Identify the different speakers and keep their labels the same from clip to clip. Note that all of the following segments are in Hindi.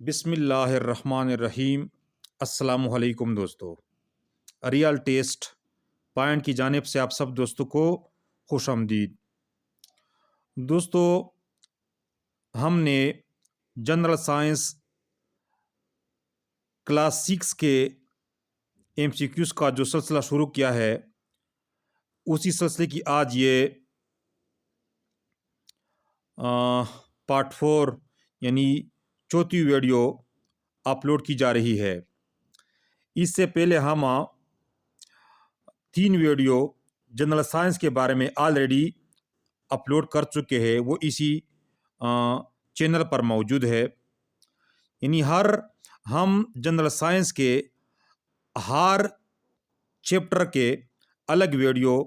Speaker 1: बिस्मिल्लाहिर्रहमानिर्रहीम। अस्सलामुअलैकुम दोस्तों। रियल टेस्ट पॉइंट की जानिब से आप सब दोस्तों को खुश आमदीद। दोस्तों, हमने जनरल साइंस क्लास 6 के एमसीक्यूज़ का जो सिलसिला शुरू किया है, उसी सिलसिले की आज ये पार्ट 4 यानी चौथी वीडियो अपलोड की जा रही है। इससे पहले हम 3 वीडियो जनरल साइंस के बारे में ऑलरेडी अपलोड कर चुके हैं। वो इसी चैनल पर मौजूद है। यानी हम जनरल साइंस के हर चैप्टर के अलग वीडियो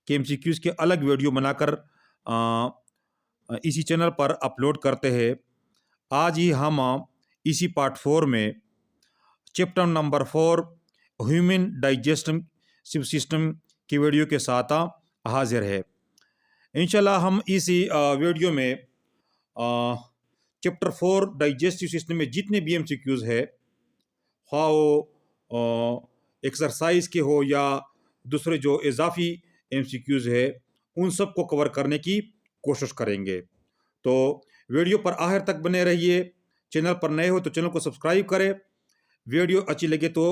Speaker 1: के एमसीक्यूज़ के अलग वीडियो बनाकर इसी चैनल पर अपलोड करते हैं। आज ही हम इसी पार्ट 4 में chapter number 4 human digestive system की वीडियो के साथ हाजिर है। इंशाल्लाह हम इसी वीडियो में चैप्टर 4 डाइजेस्टिव सिस्टम में जितने भी एमसीक्यूज़ है, ख्वाह वो एक्सरसाइज के हो या दूसरे जो इजाफी एमसीक्यूज़ है, उन सब को कवर करने की कोशिश करेंगे। तो वीडियो पर आखिर तक बने रहिए। चैनल पर नए हो तो चैनल को सब्सक्राइब करें। वीडियो अच्छी लगे तो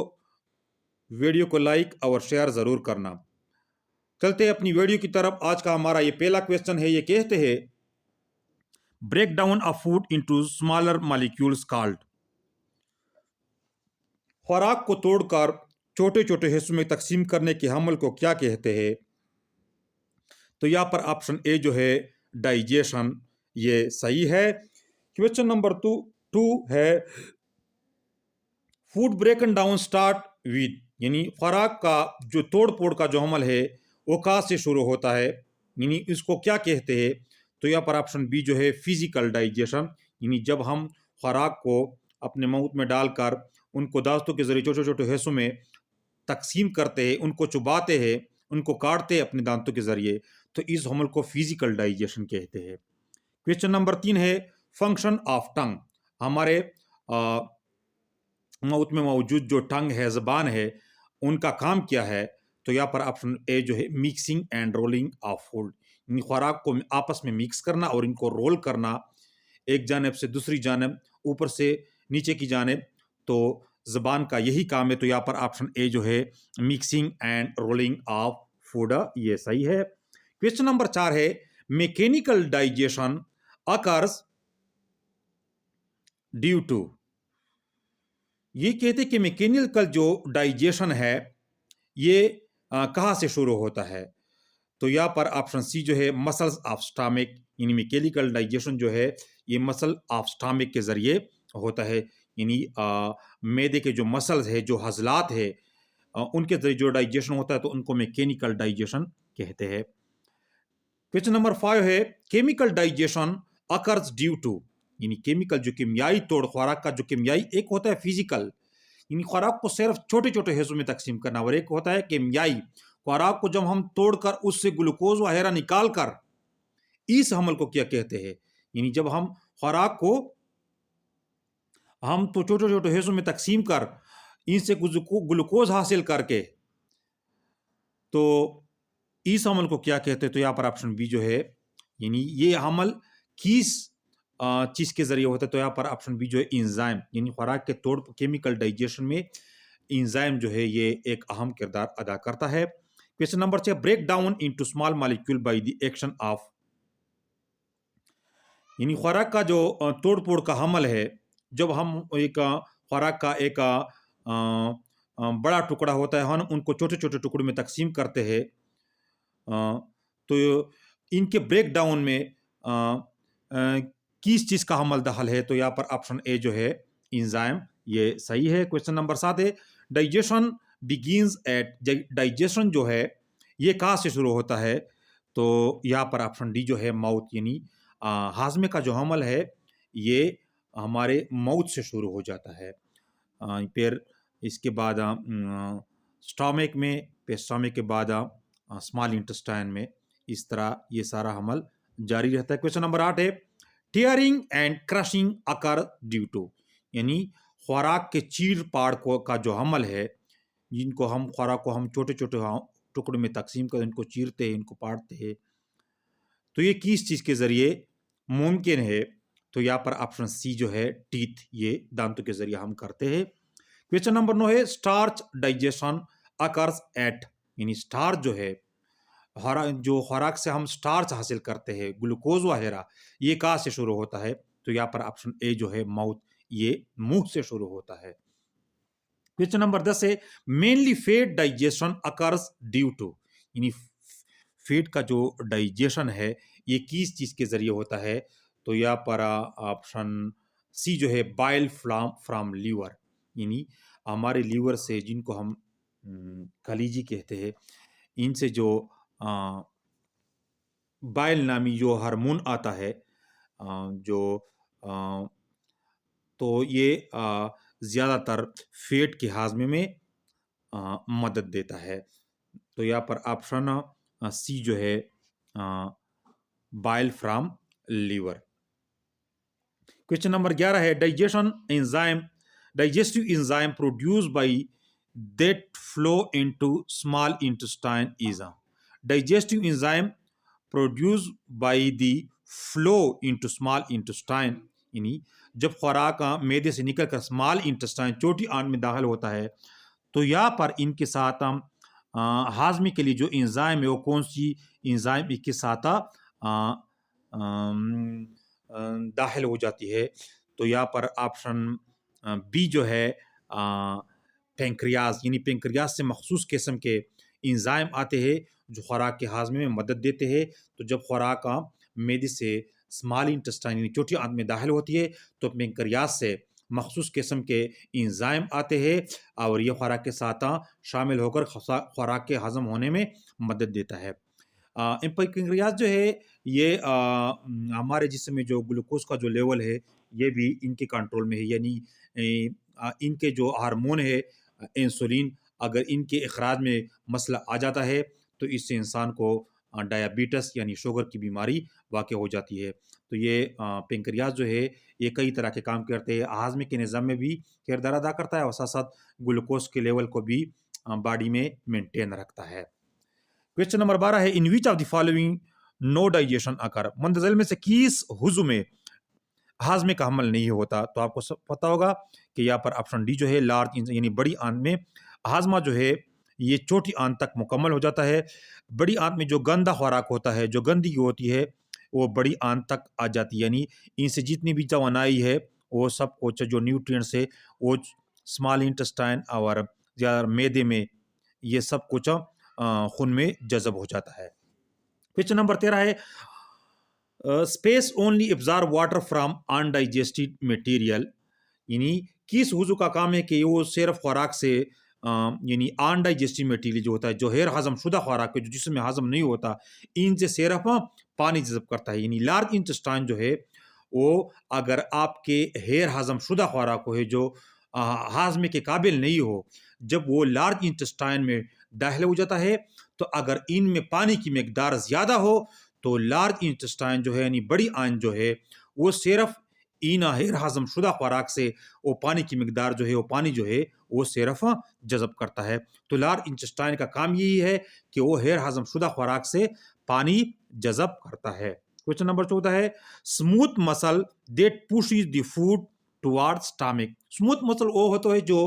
Speaker 1: वीडियो को लाइक और शेयर ज़रूर करना। चलते हैं अपनी वीडियो की तरफ। आज का हमारा ये पहला क्वेश्चन है। ये कहते हैं, break down of food into smaller molecules called. खुराक को तोड़कर छोटे छोटे हिस्सों में तकसीम करने के अमल को क्या कहते हैं? तो यहाँ पर ऑप्शन ए जो है डाइजेशन, ये सही है। क्वेश्चन नंबर टू है, फूड ब्रेकन डाउन स्टार्ट विद, यानी खुराक का जो तोड़ फोड़ का जो अमल है वो कहाँ से शुरू होता है, यानी इसको क्या कहते हैं? तो यहाँ पर ऑप्शन बी जो है फिजिकल डाइजेशन, यानी जब हम खुराक को अपने मुंह में डालकर उनको दांतों के जरिए छोटे छोटे हिस्सों में तकसीम करते हैं, उनको चुबाते हैं, उनको काटते हैं अपने दांतों के जरिए, तो इस अमल को फिजिकल डाइजेशन कहते हैं। क्वेश्चन नंबर 3 है, फंक्शन ऑफ टंग, हमारे माउथ में मौजूद जो टंग है, जबान है, उनका काम क्या है? तो यहाँ पर ऑप्शन ए जो है mixing and rolling of food, इन खुराक को आपस में मिक्स करना और इनको रोल करना एक जानब से दूसरी जानब, ऊपर से नीचे की जानब, तो जबान का यही काम है। तो यहाँ पर ऑप्शन ए जो है mixing and rolling of food, ये सही है। क्वेश्चन नंबर 4 है, mechanical digestion occurs due to, ये कहते कि मैकेनिकल जो डाइजेशन है ये कहाँ से शुरू होता है? तो यहाँ पर ऑप्शन सी जो है मसल्स ऑफ स्टमक, यानी मैकेनिकल डाइजेशन जो है ये मसल ऑफ स्टमक के जरिए होता है, यानी मैदे के जो मसल्स है, जो हजलात है, उनके जरिए जो डाइजेशन होता है, तो उनको मैकेनिकल डाइजेशन कहते हैं। क्वेश्चन नंबर 5 है, chemical digestion occurs due to, यानी केमिकल जो किमियाई तोड़, खुराक का जो किमियाई, एक होता है फिजिकल, यानी खुराक को सिर्फ छोटे छोटे हिस्सों में तकसीम करना, और एक होता है किमियाई, खुराक को जब हम तोड़कर उससे ग्लूकोज वगैरह निकाल कर, इस हमल को क्या कहते हैं? यानी जब हम खुराक को हम तो छोटे छोटे हिस्सों में तकसीम कर इनसे ग्लूकोज हासिल करके, तो इस अमल को क्या कहते हैं? तो यहाँ पर ऑप्शन बी जो है, यानी ये अमल किस चीज़ के जरिए होता है? तो यहाँ पर ऑप्शन बी जो है इंजाइम, यानी खुराक के तोड़ केमिकल डाइजेशन में इंजाइम जो है ये एक अहम किरदार अदा करता है। Question number 6, break down into small molecule by the action of, यानी खुराक का जो तोड़ फोड़ का हमल है, जब हम एक खुराक का एक बड़ा टुकड़ा होता है, हम उनको छोटे छोटे टुकड़ों में तकसीम करते हैं, तो इनके ब्रेक डाउन में किस चीज़ का हमल दखल है? तो यहाँ पर ऑप्शन ए जो है इंजाइम, ये सही है। क्वेश्चन नंबर 7 है, डाइजेशन बिगिंस एट, डाइजेशन जो है ये कहाँ से शुरू होता है? तो यहाँ पर ऑप्शन डी जो है माउथ, यानी हाजमे का जो हमल है ये हमारे माउथ से शुरू हो जाता है। फिर इसके बाद स्टमक में, फिर स्टमक के बाद स्मॉल इंटेस्टाइन में, इस तरह ये सारा हमल जारी रहता है। क्वेश्चन नंबर 8 है, tearing and crushing occur due to, यानी खुराक के चीर पाड़ को का जो अमल है, जिनको हम खुराक को हम छोटे-छोटे टुकड़ों में तक़सीम कर इनको चीरते हैं, इनको पाड़ते हैं, तो ये किस चीज़ के ज़रिए मुमकिन है? तो यहाँ पर ऑप्शन सी जो है टीथ, ये दांतों के ज़रिए हम करते हैं। क्वेश्चन नंबर 9 है स्टार्च डाइजेशन अकर्स एट, यानी स्टार्च जो है जो खुराक से हम स्टार्च हासिल करते हैं, ग्लूकोज वगैरह, ये कहाँ से शुरू होता है? तो यहाँ पर ऑप्शन ए जो है माउथ, ये मुंह से शुरू होता है। क्वेश्चन नंबर 10 है mainly fat digestion occurs due to, यानी फैट का जो डाइजेशन है ये किस चीज के जरिए होता है? तो यहाँ पर ऑप्शन सी जो है बाइल फ्राम फ्रॉम लीवर, यानी हमारे लीवर से, जिनको हम कलीजी कहते हैं, इनसे जो बाइल नामी जो हार्मोन आता है, जो तो ये ज़्यादातर फैट के हाजमे में मदद देता है। तो यहाँ पर ऑप्शन सी जो है bile from liver. Question number 11 है digestive enzyme produce by that flow into small intestine is digestive enzyme produce by the flow into small intestine, यानी जब खुराक मैदे से निकल कर स्मॉल इंटेस्टाइन छोटी आंत में दाखिल होता है, तो यहाँ पर इनके साथ हाजमे के लिए जो एंजाइम है वो कौन सी एंजाइम इसके साथ दाखिल हो जाती है? तो यहाँ पर ऑप्शन बी जो है पेंक्रियाज, यानी पेंक्रियाज से मखसूस किस्म के एंजाइम आते हैं जो खुराक के हाजमे में मदद देते हैं। तो जब खुराक मैदे से स्मॉल इंटेस्टाइन यानी छोटी आंत में दाखिल होती है तो पेंक्रियाज से मखसूस किस्म के एंजाइम आते हैं और ये खुराक के साथ शामिल होकर खुराक के हजम होने में मदद देता है। पेंक्रियाज जो है ये हमारे जिस्म में जो ग्लूकोज का जो लेवल है ये भी इनके कंट्रोल में है, यानी इनके जो हार्मोन है इंसुलिन, अगर इनके इखराज में मसला आ जाता है तो इससे इंसान को डायबिटीज यानी शुगर की बीमारी वाक़ हो जाती है। तो ये पेंक्रियाज जो है ये कई तरह के काम करते हैं, हाजमे के निज़ाम में भी किरदार अदा करता है और साथ साथ ग्लूकोज के लेवल को भी बॉडी में मेंटेन रखता है। क्वेश्चन नंबर 12 है in which of the following no digestion occur, मंदजल में से किस हुज़्व में हाजमे का अमल नहीं होता? तो आपको सब पता होगा कि यहाँ पर ऑप्शन डी जो है लार्ज यानी बड़ी आंत में हाजमा जो है ये छोटी आंत तक मुकम्मल हो जाता है। बड़ी आंत में जो गंदा खुराक होता है, जो गंदगी होती है, वो बड़ी आंत तक आ जाती है, यानी इनसे जितनी भी तवानाई है वो सब कुछ जो न्यूट्रिएंट्स है वो स्मॉल इंटेस्टाइन और ज़्यादा मैदे में ये सब कुछ खून में जज़ब हो जाता है। क्वेश्चन नंबर 13 है space only absorb water from undigested material, यानी किस वजू का काम है कि वो सिर्फ खुराक से यानी अनडाइजेस्टेड मटेरियल जो होता है, जो गैर हजम शुदा खुराक है, जो जिसमें हजम नहीं होता, इनसे सिर्फ पानी जज़ब करता है। यानी लार्ज इंटेस्टाइन जो है वो अगर आपके गैर हजम शुदा खुराक है जो हाजमे के काबिल नहीं हो, जब वो लार्ज इंटेस्टाइन में दाखिल हो जाता है तो अगर इनमें पानी की मकदार ज़्यादा हो तो लार्ज इंटेस्टाइन जो है यानी बड़ी आंत जो है वो सिर्फ इन गैर हजम शुदा खुराक से वो पानी की मकदार जो है वो पानी जो है वो सिर्फ जज़ब करता है। तो लार्ज इंटेस्टाइन का काम यही है कि वो गैर हजम शुदा खुराक से पानी जज़ब करता है। क्वेश्चन नंबर 14 है smooth muscle that pushes the food towards stomach, smooth muscle वो होता है जो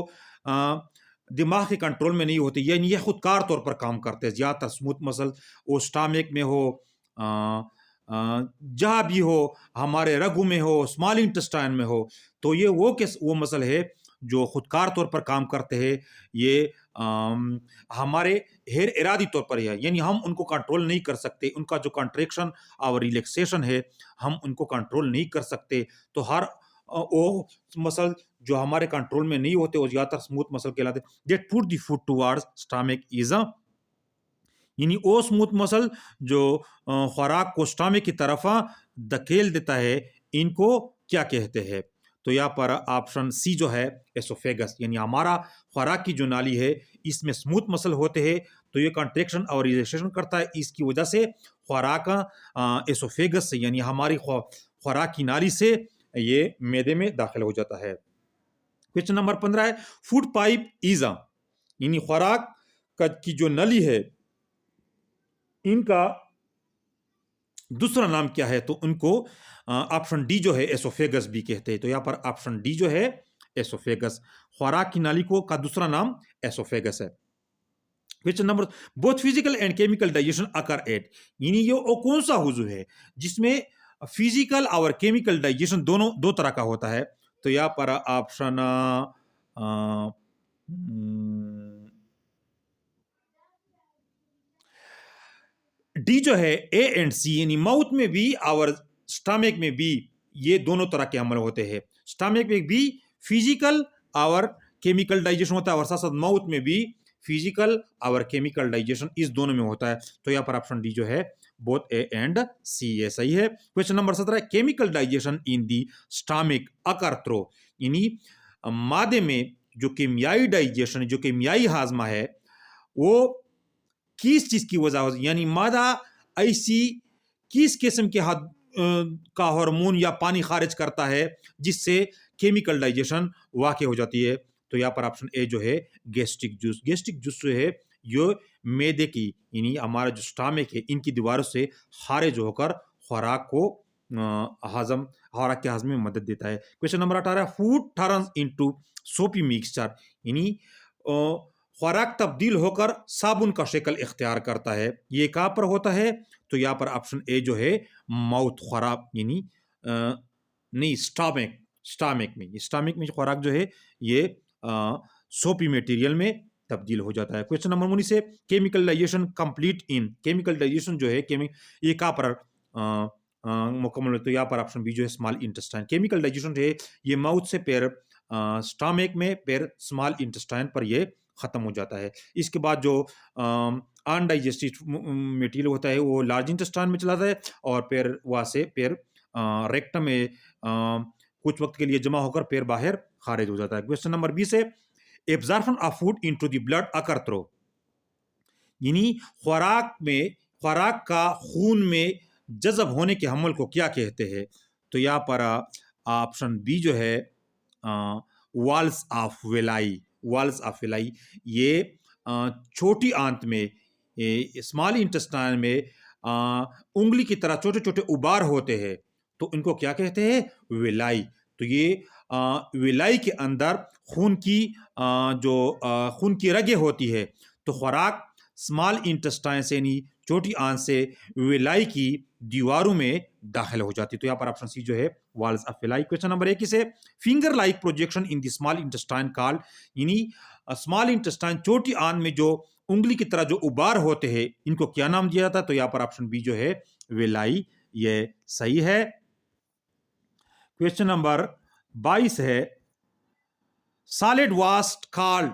Speaker 1: दिमाग के कंट्रोल में नहीं होते, यानी ये खुदकार तौर पर काम करते हैं। ज़्यादातर स्मूथ मसल वो स्टमक में हो, जहाँ भी हो, हमारे रगू में हो, स्मॉल इंटेस्टाइन में हो, तो ये वो मसल है जो खुदकार तौर पर काम करते हैं। ये हमारे गैर इरादी तौर पर है, यानी हम उनको कंट्रोल नहीं कर सकते, उनका जो कंट्रैक्शन और रिलैक्सेशन है हम उनको कंट्रोल नहीं कर सकते। तो हर वो मसल जो हमारे कंट्रोल में नहीं होते वो ज़्यादातर स्मूथ मसल कहलाते हैं। That put the food towards stomach is यानी वो स्मूथ मसल जो खुराक को स्टमक की तरफ धकेल देता है, इनको क्या कहते हैं? तो यहाँ पर ऑप्शन सी जो है एसोफेगस, यानी हमारा खुराक की जो नाली है इसमें स्मूथ मसल होते हैं, तो ये कंट्रैक्शन और रिलैक्सेशन करता है, इसकी वजह से खुराक एसोफेगस से यानी हमारी खुराक की नाली से ये मैदे में दाखिल हो जाता है। क्वेश्चन नंबर 15 है फूड पाइप ईजा, यानी खुराक का की जो नली है इनका दूसरा नाम क्या है, तो उनको ऑप्शन डी जो है एसोफेगस भी कहते हैं। तो यहाँ पर ऑप्शन डी जो है एसोफेगस, खुराक की नाली को का दूसरा नाम एसोफेगस है। Question number both physical and chemical digestion occur at, यानी ये वो कौन सा हुजू है जिसमें फिजिकल और केमिकल डाइजेशन दोनों दो तरह का होता है। तो यहाँ पर ऑप्शन डी जो है ए एंड सी, यानी माउथ में भी और स्टमक में भी ये दोनों तरह के अमल होते हैं। स्टमक में भी फिजिकल और केमिकल डाइजेशन होता है और साथ साथ माउथ में भी फिजिकल और केमिकल डाइजेशन इस दोनों में होता है। तो यहाँ पर ऑप्शन डी जो है बोथ ए एंड सी ये सही है। Question number 17 chemical digestion in the stomach occur through, यानी मादे में जो केमियाई डाइजेशन जो केमियाई हाजमा है वो किस चीज की वजह होती, यानी मादा ऐसी किस किस्म के का हार्मोन या पानी खारिज करता है जिससे केमिकल डाइजेशन वाक़ हो जाती है। तो यहाँ पर ऑप्शन ए जो है गैस्ट्रिक जूस, गैस्ट्रिक जूस जो है ये मैदे की यानी हमारा जो स्टमक है इनकी दीवारों से खारिज होकर खुराक को हजम खुराक के हजम में मदद देता है। Question number 18 food turns into सोपी मिक्सचर, यानी खुराक तब्दील होकर साबुन का शक्ल इख्तियार करता है, ये कहाँ पर होता है। तो यहाँ पर ऑप्शन ए जो है माउथ खुराक यानी नहीं स्टमक में खुराक जो है ये सोपी मटेरियल में तब्दील हो जाता है। क्वेश्चन नंबर 19 है chemical digestion complete in, chemical digestion जो है ये कहाँ पर मुकम्मल है। तो यहाँ पर ऑप्शन बी जो है स्मॉल इंटेस्टाइन, केमिकल डाइजेशन है ये माउथ से पैर स्टमक में पैर स्मॉल इंटेस्टाइन पर ये खत्म हो जाता है। इसके बाद जो अनडाइजेस्टेड मटेरियल होता है वो लार्ज इंटेस्टाइन में चला जाता है और पैर वहाँ से पैर रेक्टम में कुछ वक्त के लिए जमा होकर पैर बाहर खारिज हो जाता है। क्वेश्चन नंबर 20 है absorption of food into the blood occur through, यानी खुराक का खून में जज़ब होने के अमल को क्या कहते हैं। तो यहाँ पर ऑप्शन बी जो है वॉल्स ऑफ वेलाई, वॉल्स ऑफ वेलाई ये छोटी आंत में स्मॉल इंटेस्टाइन में उंगली की तरह छोटे छोटे उबार होते हैं, तो इनको क्या कहते हैं वेलाई। तो ये वेलाई के अंदर खून की रगें होती है, तो खुराक स्मॉल इंटेस्टाइन से यानी छोटी आंत से वेलाई की दीवारों में दाखिल हो जाती है। तो यहाँ पर ऑप्शन सी जो है वॉल्स ऑफ वेलाई। क्वेश्चन नंबर 21 है finger like projection in the small intestine called, यानी स्मॉल इंटेस्टाइन छोटी आंत में जो उंगली की तरह जो उबार होते हैं इनको क्या नाम दिया जाता है। तो यहाँ पर ऑप्शन बी जो है वेलाई ये सही है। क्वेश्चन नंबर 22 है solid waste called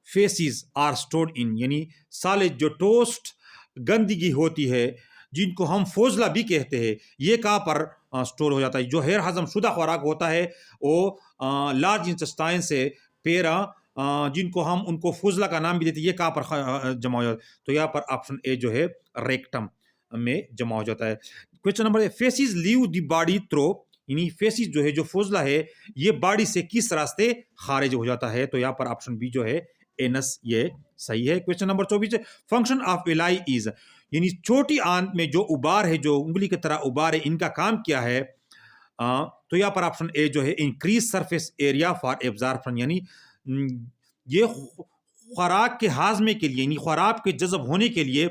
Speaker 1: faeces are stored in, यानी सॉलिड जो टोस्ट गंदगी होती है जिनको हम फोजला भी कहते हैं ये कहाँ पर स्टोर हो जाता है। जो हेर हजम शुदा खुराक होता है वो लार्ज इंटेस्टाइन से पैरा जिनको हम उनको फोजला का नाम भी देते हैं ये कहाँ पर जमा हो जाता है। तो यहाँ पर ऑप्शन ए जो है रेक्टम में जमा हो जाता है। Question number faeces leave the body through, यानी फेसिस जो है जो फोजला है ये बॉडी से किस रास्ते खारिज हो जाता है। तो यहाँ पर ऑप्शन बी जो है एनस ये सही है। Question number 24 function of villi is, यानी छोटी आंत में जो उबार है जो उंगली की तरह उबार है इनका काम क्या है। तो यहाँ पर ऑप्शन ए जो है increase surface area for absorption, यानी ये खुराक के हाजमे के लिए यानी खुराक के जज़ब होने के लिए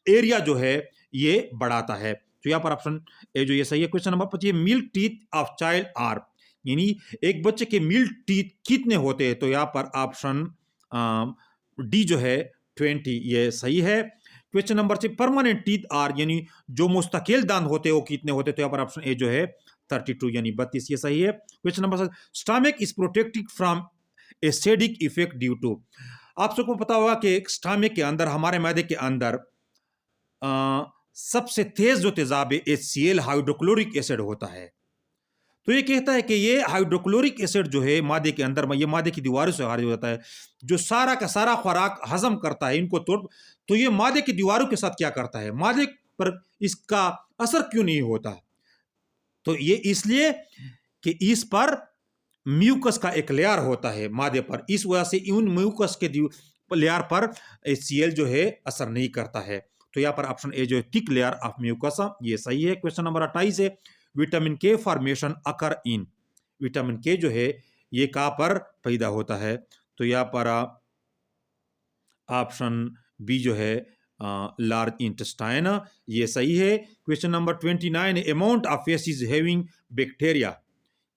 Speaker 1: एरिया जो है ये बढ़ाता है। तो यहाँ पर ऑप्शन ए जो ये सही है। Question number 25 milk teeth of child are, यानी एक बच्चे के मिल्क टीथ कितने होते हैं। तो यहाँ पर ऑप्शन डी जो है 20 ये सही है। Question number 6 permanent teeth are, यानी जो मुस्तकिल दांत होते हैं वो कितने होते हैं। तो यहाँ पर ऑप्शन ए जो है 32 यानी 32 ये सही है। Question number 7 stomach is protected from acidic effect due to, आप सबको पता होगा कि स्टमक के अंदर हमारे मैदे के अंदर सबसे तेज जो तेजाब है HCl हाइड्रोक्लोरिक एसिड होता है। तो ये कहता है कि ये हाइड्रोक्लोरिक एसिड जो है मादे के अंदर ये मादे की दीवारों से खारिज हो जाता है, जो सारा का सारा खुराक हजम करता है इनको तो ये मादे की दीवारों के साथ क्या करता है, मादे पर इसका असर क्यों नहीं होता। तो ये इसलिए कि इस पर म्यूकस का एक लेयर होता है मादे पर, इस वजह से उन म्यूकस के लेयर पर HCl जो है असर नहीं करता है। तो यहाँ पर ऑप्शन ए जो है थिक लेयर ऑफ म्यूकस, ये सही है। क्वेश्चन नंबर 28 है विटामिन के फॉर्मेशन अकर इन, विटामिन के जो है ये कहाँ पर पैदा होता है? तो यहाँ पर ऑप्शन बी जो है लार्ज इंटेस्टाइन, ये सही है। Question number 29, amount of faces having bacteria,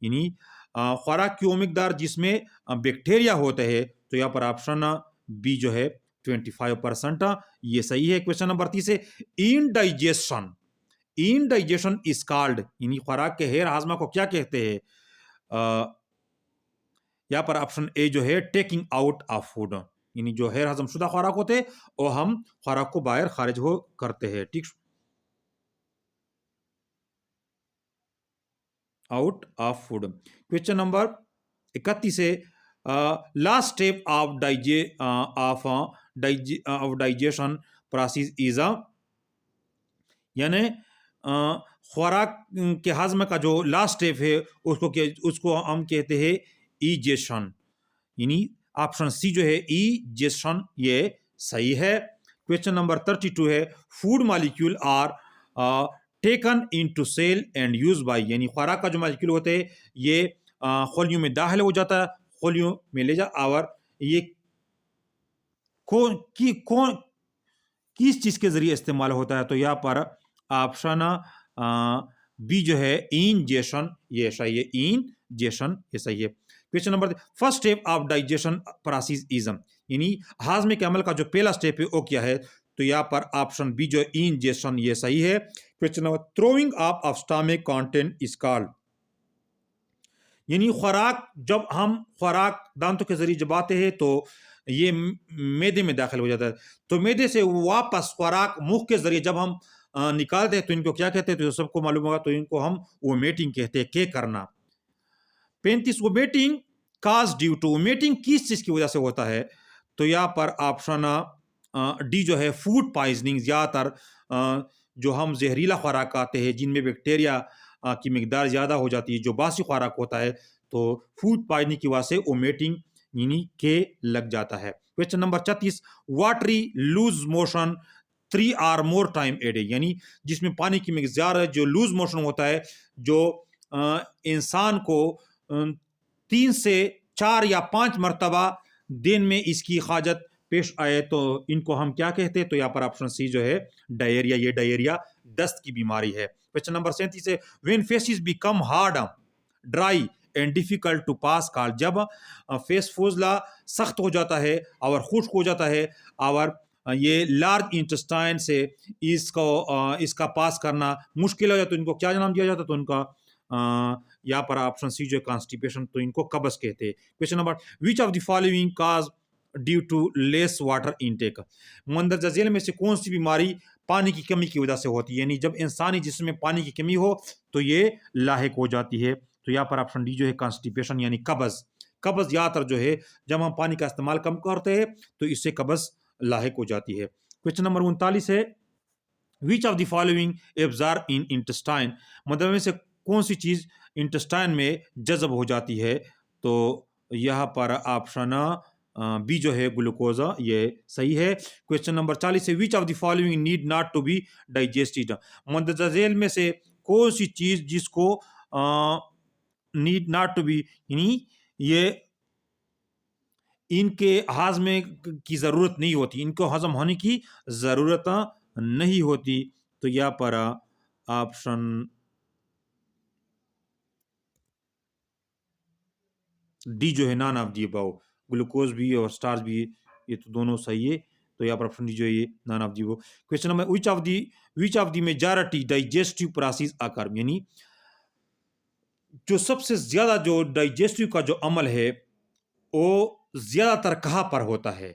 Speaker 1: यानी खुराक की वो मिकदार जिसमें बैक्टीरिया होते हैं, तो यहाँ पर ऑप्शन बी जो है 25%, ये सही है। क्वेश्चन नंबर 30 है इनडाइजेशन, इनडाइजेशन इज कॉल्ड, यानी खुराक के हेर हाजमा को क्या कहते हैं? यहाँ पर ऑप्शन ए जो है टेकिंग आउट ऑफ फूड, यानी जो हेर हजम शुदा खुराक होते हैं और हम खुराक को बाहर खारिज हो करते हैं, ठीक, out of food. Question number 31 है last step of digestion process is यानी खुराक के हजम का जो लास्ट स्टेप है उसको हम कहते हैं ईजेशन, यानी ऑप्शन सी जो है ईजेशन, ये सही है। क्वेश्चन नंबर 32 है food molecule are taken into cell and use by, यानी खुराक का जो मॉलिक्यूल होते हैं ये खोलियों में दाखिल हो जाता है, खोलियों में ले जा, और ये कौन किस चीज के जरिए इस्तेमाल होता है? तो यहाँ पर ऑप्शन बी जो है इंजेशन, ये सही है, इंजेशन ये सही है। Question number first step of digestion process is, यानी हाजमे के अमल का जो पहला स्टेप है वो क्या है? तो यहाँ पर ऑप्शन बी जो है इंजेशन, ये सही है। Question number throwing up of stomach content is called, यानी खुराक जब हम खुराक दांतों के जरिए जब आते हैं तो ये मैदे में दाखिल हो जाता है, तो मैदे से वापस खुराक मुंह के जरिए जब हम निकालते हैं तो इनको क्या कहते हैं? तो सबको मालूम होगा, तो इनको हम वोमिटिंग कहते हैं, के करना। 35 vomiting cause due to, vomiting किस चीज की वजह से होता है? तो यहाँ पर ऑप्शन डी जो है फूड पॉइजनिंग, ज्यादातर जो हम जहरीला खुराक खाते हैं जिनमें बैक्टीरिया की मिकदार ज़्यादा हो जाती है, जो बासी खुराक होता है, तो फूड पॉइजनिंग की वजह से वोमिटिंग यानी के लग जाता है। Question number 36 watery loose motion 3 और मोर टाइम ए डे, यानी जिसमें पानी की मिकदार है, जो लूज मोशन होता है, जो इंसान को 3 से 4 या 5 मरतबा दिन में इसकी हाजत पेश आए, तो इनको हम क्या कहते हैं? तो यहाँ पर ऑप्शन सी जो है डायरिया, ये डायरिया दस्त की बीमारी है। क्वेश्चन नंबर 37 है when faeces become hard dry and difficult to pass call, जब फेस फोजला सख्त हो जाता है और खुश्क हो जाता है और ये लार्ज इंटेस्टाइन से इसका पास करना मुश्किल हो जाता है, तो इनको क्या नाम दिया जाता है? तो उनका यहाँ पर ऑप्शन सी जो है कॉन्स्टिपेशन, तो इनको कब्ज कहते हैं। Question number which of the following cause due to less water intake, मंदरजा झेल में से कौन सी बीमारी पानी की कमी की वजह से होती है? यानी जब इंसानी जिस्म में पानी की कमी हो तो ये लाहिक हो जाती है। तो यहाँ पर ऑप्शन डी जो है कॉन्स्टिपेशन, यानी कब्ज। कब्ज ज़्यादातर जो है जब हम पानी का इस्तेमाल कम करते हैं तो इससे कब्ज लाहिक हो जाती है। क्वेश्चन नंबर 39 है which of the following absorb in intestine, मतलब में से कौन सी चीज़ इंटेस्टाइन में जज़ब हो जाती है? तो यहाँ पर ऑप्शन बी जो है ग्लूकोजा, ये सही है। क्वेश्चन नंबर 40 है which of the following need not to be digested, मंदरजा झेल में से कौन सी चीज जिसको नीड नॉट टू बी, यानी ये इनके हाजमे की जरूरत नहीं होती, इनको हजम होने की जरूरत नहीं होती, तो यहाँ पर ऑप्शन डी जो है none of the above, glucose भी और स्टार्च भी, ये तो दोनों सही है, तो यहाँ पर ऑप्शन डी जो है ये none of the above. Question number which of the majority digestive process आकर, यानी जो सबसे ज्यादा जो डाइजेस्टिव का जो अमल है वो ज्यादातर कहाँ पर होता है?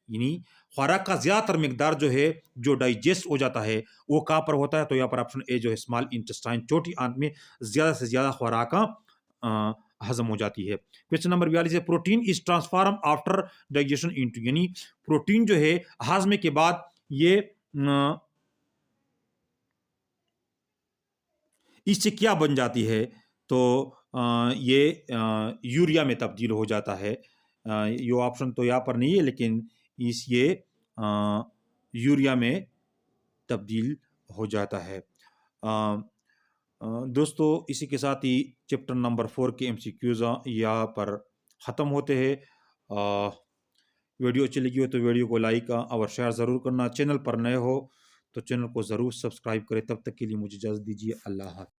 Speaker 1: यानी खुराक का ज्यादातर मिकदार जो है जो डाइजेस्ट हो जाता है वो कहाँ पर होता है? तो यहाँ पर ऑप्शन ए जो है स्मॉल इंटेस्टाइन, छोटी आंत में ज्यादा से ज्यादा खुराक हजम हो जाती है। क्वेश्चन नंबर 42 है protein is transform after digestion into, यानी प्रोटीन जो है हाजमे के बाद ये इससे क्या बन जाती है? तो ये यूरिया में तब्दील हो जाता है। ये ऑप्शन तो यहाँ पर नहीं है, लेकिन ये यूरिया में तब्दील हो जाता है। दोस्तों, इसी के साथ ही चैप्टर नंबर 4 के MCQs यहाँ पर ख़त्म होते हैं। वीडियो अच्छी लगी हो तो वीडियो को लाइक और शेयर ज़रूर करना। चैनल पर नए हो तो चैनल को ज़रूर सब्सक्राइब करें। तब तक के लिए मुझे इजाज़त दीजिए। अल्लाह हाफ़िज़।